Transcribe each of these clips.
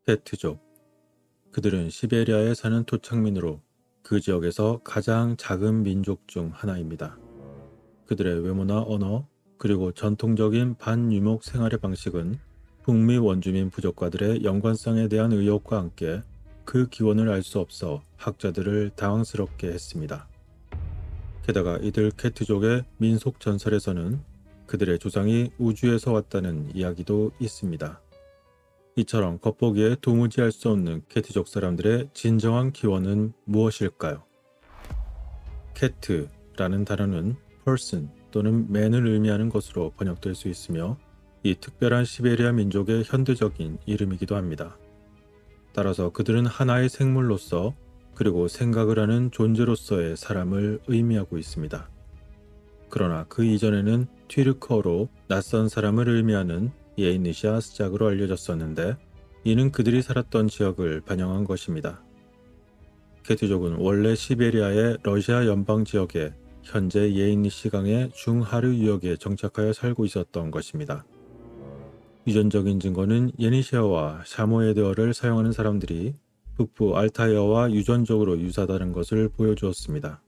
케트족. 그들은 시베리아에 사는 토착민으로 그 지역에서 가장 작은 민족 중 하나입니다. 그들의 외모나 언어, 그리고 전통적인 반유목 생활의 방식은 북미 원주민 부족과들의 연관성에 대한 의혹과 함께 그 기원을 알 수 없어 학자들을 당황스럽게 했습니다. 게다가 이들 케트족의 민속 전설에서는 그들의 조상이 우주에서 왔다는 이야기도 있습니다. 이처럼 겉보기에 도무지 알 수 없는 케트족 사람들의 진정한 기원은 무엇일까요? 케트라는 단어는 person 또는 man을 의미하는 것으로 번역될 수 있으며 이 특별한 시베리아 민족의 현대적인 이름이기도 합니다. 따라서 그들은 하나의 생물로서 그리고 생각을 하는 존재로서의 사람을 의미하고 있습니다. 그러나 그 이전에는 튀르커어로 낯선 사람을 의미하는 예이니시아 스작으로 알려졌었는데 이는 그들이 살았던 지역을 반영한 것입니다. 케트족은 원래 시베리아의 러시아 연방 지역에 현재 예이니시강의 중하류 유역에 정착하여 살고 있었던 것입니다. 유전적인 증거는 예니시아와 샤모예드어를 사용하는 사람들이 북부 알타이어와 유전적으로 유사하다는 것을 보여주었습니다.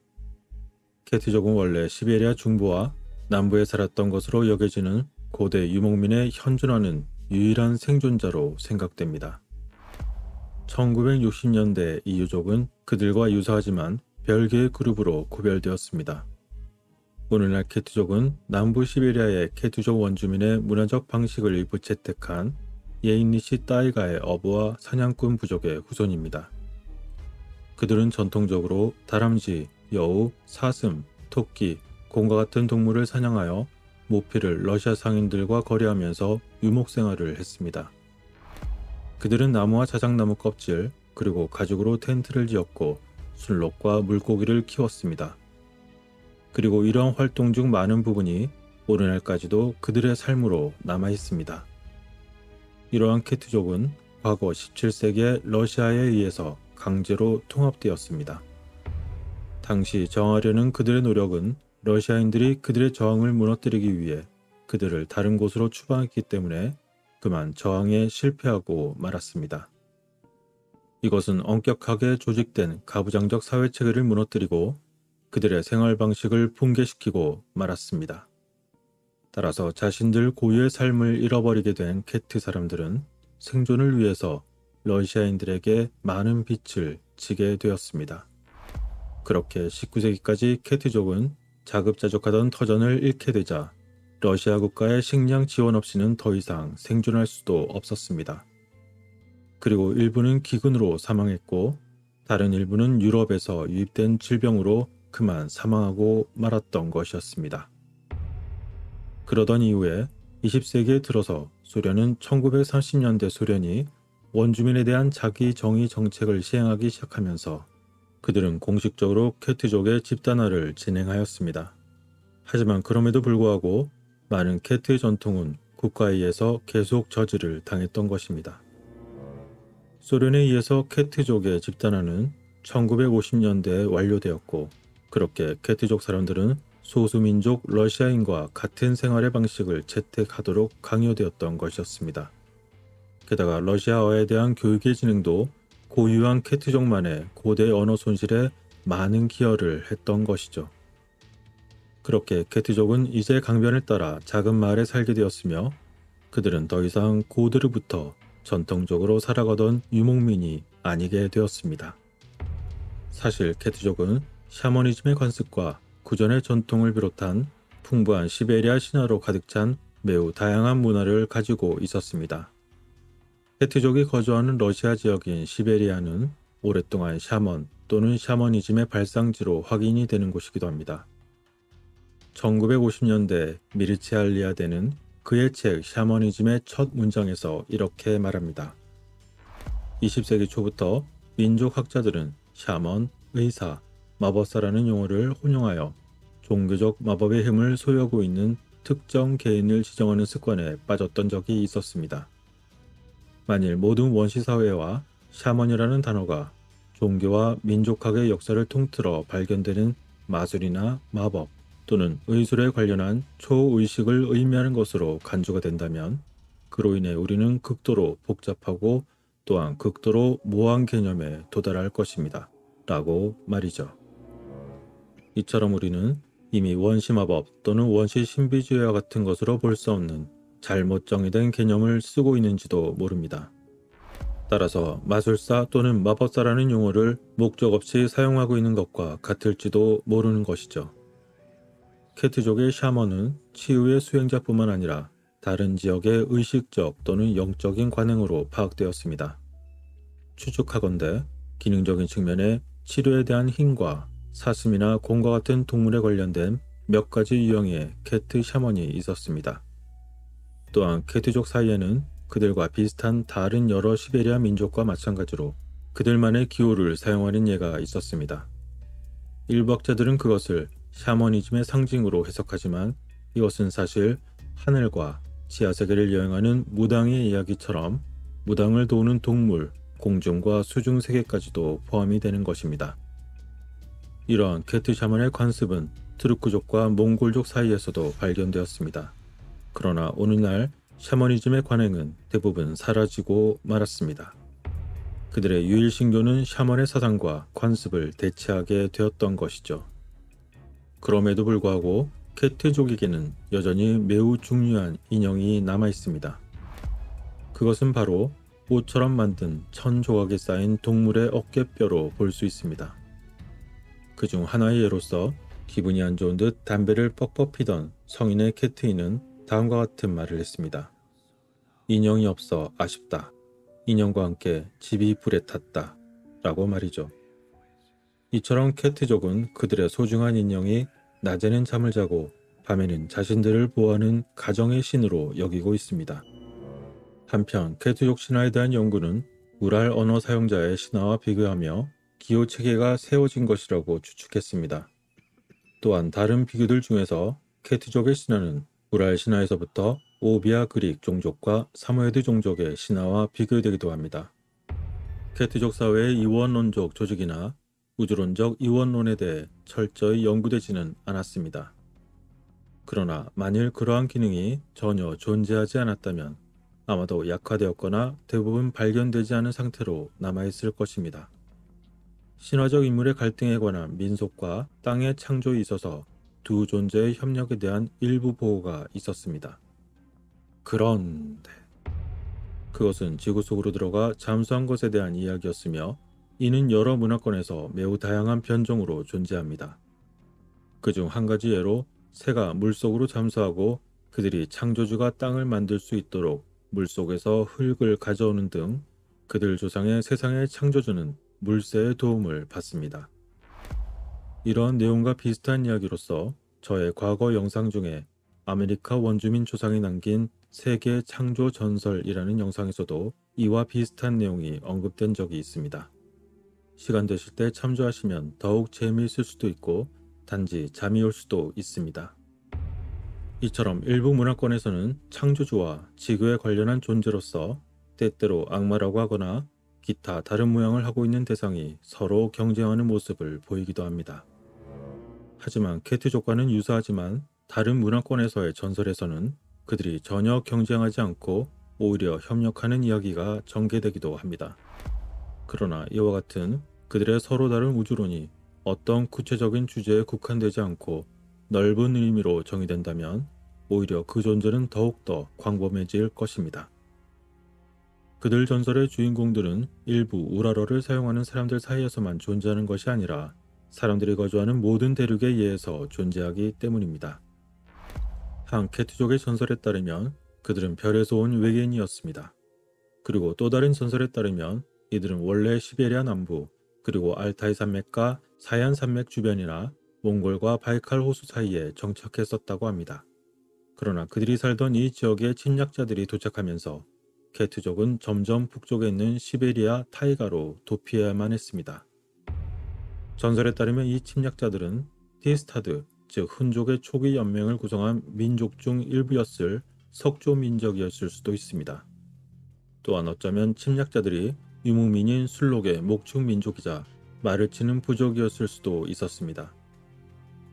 케트족은 원래 시베리아 중부와 남부에 살았던 것으로 여겨지는 고대 유목민의 현존하는 유일한 생존자로 생각됩니다. 1960년대 이 유족은 그들과 유사하지만 별개의 그룹으로 구별되었습니다. 오늘날 케트족은 남부 시베리아의 케트족 원주민의 문화적 방식을 일부 채택한 예인니시 따이가의 어부와 사냥꾼 부족의 후손입니다. 그들은 전통적으로 다람쥐, 여우, 사슴, 토끼, 곰과 같은 동물을 사냥하여 모피를 러시아 상인들과 거래하면서 유목 생활을 했습니다. 그들은 나무와 자작나무 껍질, 그리고 가죽으로 텐트를 지었고 순록과 물고기를 키웠습니다. 그리고 이러한 활동 중 많은 부분이 오늘날까지도 그들의 삶으로 남아 있습니다. 이러한 케트족은 과거 17세기에 러시아에 의해서 강제로 통합되었습니다. 당시 저항하려는 그들의 노력은 러시아인들이 그들의 저항을 무너뜨리기 위해 그들을 다른 곳으로 추방했기 때문에 그만 저항에 실패하고 말았습니다. 이것은 엄격하게 조직된 가부장적 사회체계를 무너뜨리고 그들의 생활 방식을 붕괴시키고 말았습니다. 따라서 자신들 고유의 삶을 잃어버리게 된 케트 사람들은 생존을 위해서 러시아인들에게 많은 빚을 지게 되었습니다. 그렇게 19세기까지 케트족은 자급자족하던 터전을 잃게 되자 러시아 국가의 식량 지원 없이는 더 이상 생존할 수도 없었습니다. 그리고 일부는 기근으로 사망했고 다른 일부는 유럽에서 유입된 질병으로 그만 사망하고 말았던 것이었습니다. 그러던 이후에 20세기에 들어서 소련은 1930년대 소련이 원주민에 대한 자기 정의 정책을 시행하기 시작하면서 그들은 공식적으로 케트족의 집단화를 진행하였습니다. 하지만 그럼에도 불구하고 많은 케트 전통은 국가에 의해서 계속 저지를 당했던 것입니다. 소련에 의해서 케트족의 집단화는 1950년대에 완료되었고 그렇게 케트족 사람들은 소수민족 러시아인과 같은 생활의 방식을 채택하도록 강요되었던 것이었습니다. 게다가 러시아어에 대한 교육의 진행도 고유한 케트족만의 고대 언어 손실에 많은 기여를 했던 것이죠. 그렇게 케트족은 이제 강변을 따라 작은 마을에 살게 되었으며 그들은 더 이상 고대로부터 전통적으로 살아가던 유목민이 아니게 되었습니다. 사실 케트족은 샤머니즘의 관습과 구전의 전통을 비롯한 풍부한 시베리아 신화로 가득 찬 매우 다양한 문화를 가지고 있었습니다. 케트족이 거주하는 러시아 지역인 시베리아는 오랫동안 샤먼 또는 샤머니즘의 발상지로 확인이 되는 곳이기도 합니다. 1950년대 미르치알리아데는 그의 책 샤머니즘의 첫 문장에서 이렇게 말합니다. 20세기 초부터 민족학자들은 샤먼, 의사, 마법사라는 용어를 혼용하여 종교적 마법의 힘을 소유하고 있는 특정 개인을 지정하는 습관에 빠졌던 적이 있었습니다. 만일 모든 원시사회와 샤먼이라는 단어가 종교와 민족학의 역사를 통틀어 발견되는 마술이나 마법 또는 의술에 관련한 초의식을 의미하는 것으로 간주가 된다면 그로 인해 우리는 극도로 복잡하고 또한 극도로 모호한 개념에 도달할 것입니다. 라고 말이죠. 이처럼 우리는 이미 원시마법 또는 원시 신비주의와 같은 것으로 볼 수 없는 잘못 정의된 개념을 쓰고 있는지도 모릅니다. 따라서 마술사 또는 마법사라는 용어를 목적 없이 사용하고 있는 것과 같을지도 모르는 것이죠. 케트족의 샤먼은 치유의 수행자뿐만 아니라 다른 지역의 의식적 또는 영적인 관행으로 파악되었습니다. 추측하건대 기능적인 측면에 치료에 대한 힘과 사슴이나 곰과 같은 동물에 관련된 몇 가지 유형의 케트 샤먼이 있었습니다. 또한 케트족 사이에는 그들과 비슷한 다른 여러 시베리아 민족과 마찬가지로 그들만의 기호를 사용하는 예가 있었습니다. 일부 학자들은 그것을 샤머니즘의 상징으로 해석하지만 이것은 사실 하늘과 지하세계를 여행하는 무당의 이야기처럼 무당을 도우는 동물, 공중과 수중세계까지도 포함이 되는 것입니다. 이러한 케트 샤먼의 관습은 트루크족과 몽골족 사이에서도 발견되었습니다. 그러나 오늘날 샤머니즘의 관행은 대부분 사라지고 말았습니다. 그들의 유일 신교는 샤먼의 사상과 관습을 대체하게 되었던 것이죠. 그럼에도 불구하고 케트족에게는 여전히 매우 중요한 인형이 남아 있습니다. 그것은 바로 옷처럼 만든 1000조각이 쌓인 동물의 어깨뼈로 볼 수 있습니다. 그중 하나의 예로서 기분이 안 좋은 듯 담배를 뻑뻑 피던 성인의 케트인은 다음과 같은 말을 했습니다. 인형이 없어 아쉽다. 인형과 함께 집이 불에 탔다. 라고 말이죠. 이처럼 케트족은 그들의 소중한 인형이 낮에는 잠을 자고 밤에는 자신들을 보호하는 가정의 신으로 여기고 있습니다. 한편 케트족 신화에 대한 연구는 우랄 언어 사용자의 신화와 비교하며 기호 체계가 세워진 것이라고 추측했습니다. 또한 다른 비교들 중에서 케트족의 신화는 우랄 신화에서부터 오비아 그릭 종족과 사모예드 종족의 신화와 비교되기도 합니다. 케트족 사회의 이원론적 조직이나 우주론적 이원론에 대해 철저히 연구되지는 않았습니다. 그러나 만일 그러한 기능이 전혀 존재하지 않았다면 아마도 약화되었거나 대부분 발견되지 않은 상태로 남아있을 것입니다. 신화적 인물의 갈등에 관한 민속과 땅의 창조에 있어서 두 존재의 협력에 대한 일부 보고가 있었습니다. 그런데 그것은 지구 속으로 들어가 잠수한 것에 대한 이야기였으며 이는 여러 문화권에서 매우 다양한 변종으로 존재합니다. 그중 한 가지 예로 새가 물속으로 잠수하고 그들이 창조주가 땅을 만들 수 있도록 물속에서 흙을 가져오는 등 그들 조상의 세상의 창조주는 물새의 도움을 받습니다. 이러한 내용과 비슷한 이야기로서 저의 과거 영상 중에 아메리카 원주민 조상이 남긴 세계 창조 전설이라는 영상에서도 이와 비슷한 내용이 언급된 적이 있습니다. 시간 되실 때 참조하시면 더욱 재미있을 수도 있고 단지 잠이 올 수도 있습니다. 이처럼 일부 문화권에서는 창조주와 지구에 관련한 존재로서 때때로 악마라고 하거나 기타 다른 모양을 하고 있는 대상이 서로 경쟁하는 모습을 보이기도 합니다. 하지만 케트족과는 유사하지만 다른 문화권에서의 전설에서는 그들이 전혀 경쟁하지 않고 오히려 협력하는 이야기가 전개되기도 합니다. 그러나 이와 같은 그들의 서로 다른 우주론이 어떤 구체적인 주제에 국한되지 않고 넓은 의미로 정의된다면 오히려 그 존재는 더욱더 광범해질 것입니다. 그들 전설의 주인공들은 일부 우라러를 사용하는 사람들 사이에서만 존재하는 것이 아니라 사람들이 거주하는 모든 대륙의 예에서 존재하기 때문입니다. 한 케트족의 전설에 따르면 그들은 별에서 온 외계인이었습니다. 그리고 또 다른 전설에 따르면 이들은 원래 시베리아 남부 그리고 알타이 산맥과 사얀 산맥 주변이나 몽골과 바이칼 호수 사이에 정착했었다고 합니다. 그러나 그들이 살던 이 지역에 침략자들이 도착하면서 케트족은 점점 북쪽에 있는 시베리아 타이가로 도피해야만 했습니다. 전설에 따르면 이 침략자들은 티스타드, 즉 훈족의 초기 연맹을 구성한 민족 중 일부였을 석조 민족이었을 수도 있습니다. 또한 어쩌면 침략자들이 유목민인 술록의 목축 민족이자 말을 치는 부족이었을 수도 있었습니다.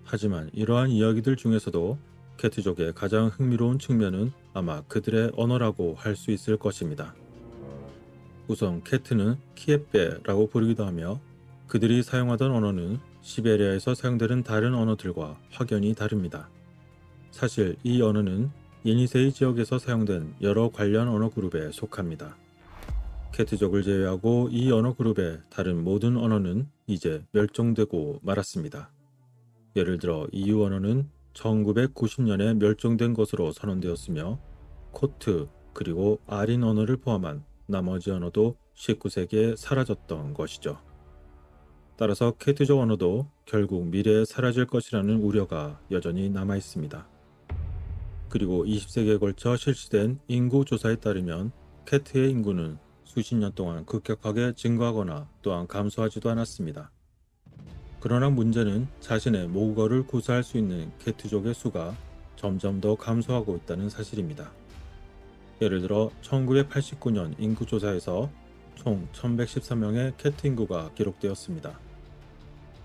하지만 이러한 이야기들 중에서도 케트족의 가장 흥미로운 측면은 아마 그들의 언어라고 할 수 있을 것입니다. 우선 케트는 키에페라고 부르기도 하며 그들이 사용하던 언어는 시베리아에서 사용되는 다른 언어들과 확연히 다릅니다. 사실 이 언어는 예니세이 지역에서 사용된 여러 관련 언어 그룹에 속합니다. 케트족을 제외하고 이 언어 그룹의 다른 모든 언어는 이제 멸종되고 말았습니다. 예를 들어 이유 언어는 1990년에 멸종된 것으로 선언되었으며 코트 그리고 아린 언어를 포함한 나머지 언어도 19세기에 사라졌던 것이죠. 따라서 케트족 언어도 결국 미래에 사라질 것이라는 우려가 여전히 남아 있습니다. 그리고 20세기에 걸쳐 실시된 인구 조사에 따르면 케트의 인구는 수십 년 동안 급격하게 증가하거나 또한 감소하지도 않았습니다. 그러나 문제는 자신의 모국어를 구사할 수 있는 케트족의 수가 점점 더 감소하고 있다는 사실입니다. 예를 들어 1989년 인구조사에서 총 1113명의 케트 인구가 기록되었습니다.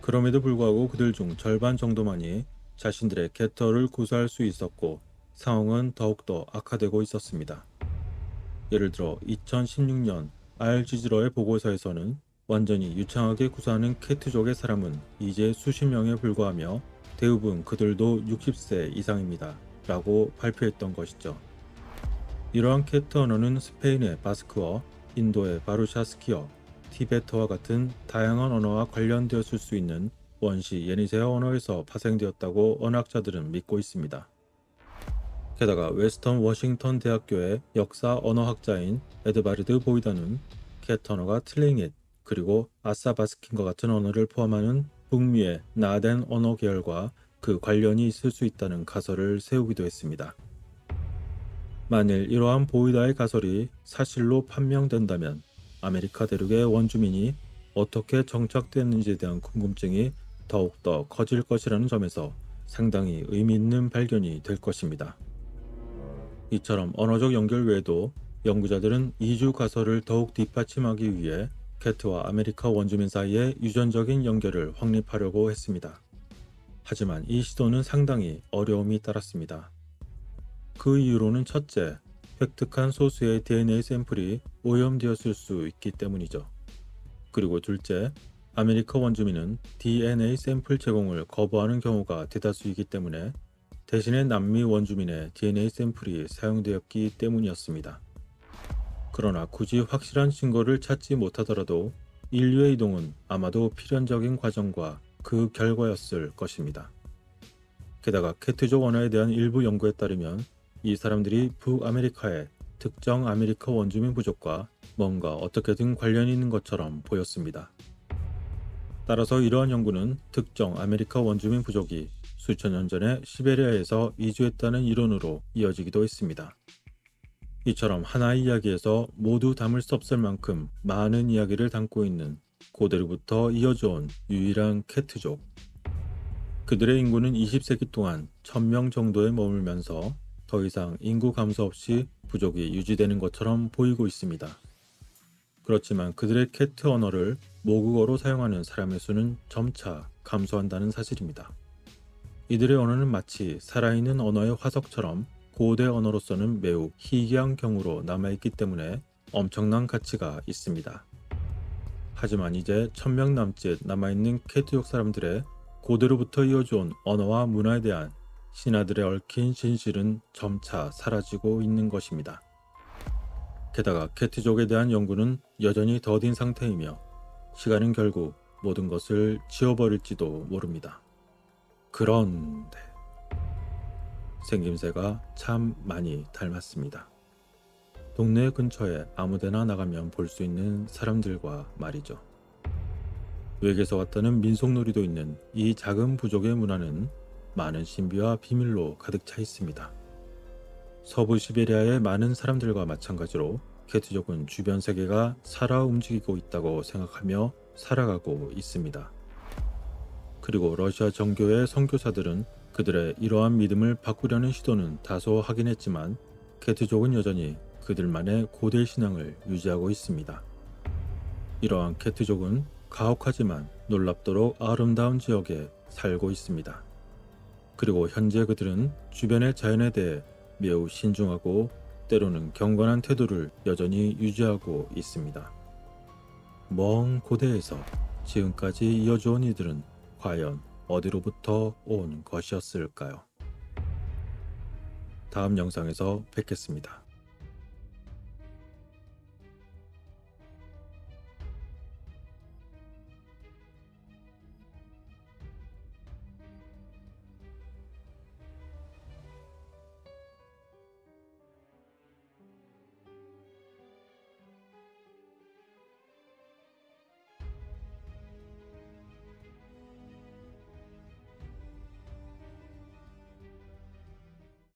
그럼에도 불구하고 그들 중 절반 정도만이 자신들의 케트어를 구사할 수 있었고 상황은 더욱더 악화되고 있었습니다. 예를 들어 2016년 알지즈러의 보고서에서는 완전히 유창하게 구사하는 케트족의 사람은 이제 수십 명에 불과하며 대부분 그들도 60세 이상입니다. 라고 발표했던 것이죠. 이러한 케트 언어는 스페인의 바스크어, 인도의 바루샤스키어, 티베트와 같은 다양한 언어와 관련되었을 수 있는 원시 예니세어 언어에서 파생되었다고 언어학자들은 믿고 있습니다. 게다가 웨스턴 워싱턴 대학교의 역사 언어학자인 에드바르드 보이더는 케트 언어가 틀링잇 그리고 아사바스킨과 같은 언어를 포함하는 북미의 나덴 언어 계열과 그 관련이 있을 수 있다는 가설을 세우기도 했습니다. 만일 이러한 보이더의 가설이 사실로 판명된다면 아메리카 대륙의 원주민이 어떻게 정착됐는지에 대한 궁금증이 더욱더 커질 것이라는 점에서 상당히 의미 있는 발견이 될 것입니다. 이처럼 언어적 연결 외에도 연구자들은 이주 가설을 더욱 뒷받침하기 위해 케트와 아메리카 원주민 사이의 유전적인 연결을 확립하려고 했습니다. 하지만 이 시도는 상당히 어려움이 따랐습니다. 그 이유로는 첫째, 획득한 소수의 DNA 샘플이 오염되었을 수 있기 때문이죠. 그리고 둘째, 아메리카 원주민은 DNA 샘플 제공을 거부하는 경우가 대다수이기 때문에 대신에 남미 원주민의 DNA 샘플이 사용되었기 때문이었습니다. 그러나 굳이 확실한 증거를 찾지 못하더라도 인류의 이동은 아마도 필연적인 과정과 그 결과였을 것입니다. 게다가 케트족 언어에 대한 일부 연구에 따르면 이 사람들이 북아메리카의 특정 아메리카 원주민 부족과 뭔가 어떻게든 관련이 있는 것처럼 보였습니다. 따라서 이러한 연구는 특정 아메리카 원주민 부족이 수천 년 전에 시베리아에서 이주했다는 이론으로 이어지기도 했습니다. 이처럼 하나의 이야기에서 모두 담을 수 없을 만큼 많은 이야기를 담고 있는 고대로부터 이어져온 유일한 케트족. 그들의 인구는 20세기 동안 1000명 정도에 머물면서 더 이상 인구 감소 없이 부족이 유지되는 것처럼 보이고 있습니다. 그렇지만 그들의 케트 언어를 모국어로 사용하는 사람의 수는 점차 감소한다는 사실입니다. 이들의 언어는 마치 살아있는 언어의 화석처럼 고대 언어로서는 매우 희귀한 경우로 남아있기 때문에 엄청난 가치가 있습니다. 하지만 이제 1000명 남짓 남아있는 케트족 사람들의 고대로부터 이어져온 언어와 문화에 대한 신하들의 얽힌 진실은 점차 사라지고 있는 것입니다. 게다가 케트족에 대한 연구는 여전히 더딘 상태이며 시간은 결국 모든 것을 지워버릴지도 모릅니다. 그런데 생김새가 참 많이 닮았습니다. 동네 근처에 아무데나 나가면 볼 수 있는 사람들과 말이죠. 외계에서 왔다는 민속놀이도 있는 이 작은 부족의 문화는 많은 신비와 비밀로 가득 차 있습니다. 서부 시베리아의 많은 사람들과 마찬가지로 케트족은 주변 세계가 살아 움직이고 있다고 생각하며 살아가고 있습니다. 그리고 러시아 정교의 선교사들은 그들의 이러한 믿음을 바꾸려는 시도는 다소 하긴 했지만 케트족은 여전히 그들만의 고대 신앙을 유지하고 있습니다. 이러한 케트족은 가혹하지만 놀랍도록 아름다운 지역에 살고 있습니다. 그리고 현재 그들은 주변의 자연에 대해 매우 신중하고 때로는 경건한 태도를 여전히 유지하고 있습니다. 먼 고대에서 지금까지 이어져온 이들은 과연 어디로부터 온 것이었을까요? 다음 영상에서 뵙겠습니다.